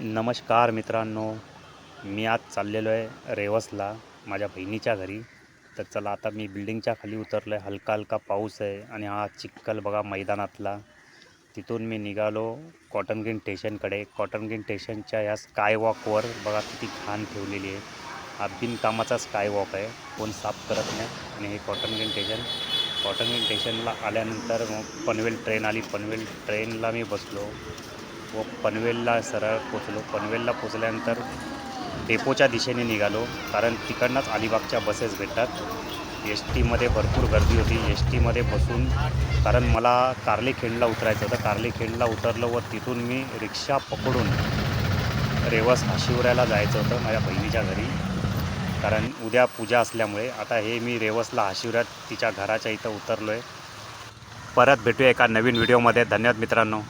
नमस्कार मित्रांनो, मी आज चाललेलो आहे रेवसला माझ्या बहिणीच्या घरी. तर चला आता मी बिल्डिंगच्या खाली उतरलो आहे. हलका हलका पाऊस आहे आणि हा चिखल बघा मैदानातला. तिथून मी निघालो कॉटन ग्रीन स्टेशनकडे. कॉटन ग्रीन स्टेशनच्या ह्या स्काय वॉकवर बघा किती घाण ठेवलेली आहे. हा बिनकामाचा स्काय वॉक आहे, कोण साफ करत नाही. आणि हे cotton green station. Cotton green स्टेशनला आल्यानंतर मग पनवेल ट्रेन आली. पनवेल ट्रेनला मी बसलो व पनवेलला सरळ पोचलो. पनवेलला पोचल्यानंतर डेपोच्या दिशेने निघालो, कारण तिकडनंच अलिबागच्या बसेस भेटतात. एस टीमध्ये भरपूर गर्दी होती. एस टीमध्ये बसून कारण मला कार्लेखेडला उतरायचं होतं. कार्लेखेडला उतरलो व तिथून मी रिक्षा पकडून रेवस हाशिवऱ्याला जायचं होतं माझ्या बहिणीच्या घरी, कारण उद्या पूजा असल्यामुळे. आता हे मी रेवसला हाशिवऱ्यात तिच्या घराच्या इथं उतरलो आहे. परत भेटूया एका नवीन व्हिडिओमध्ये. धन्यवाद मित्रांनो.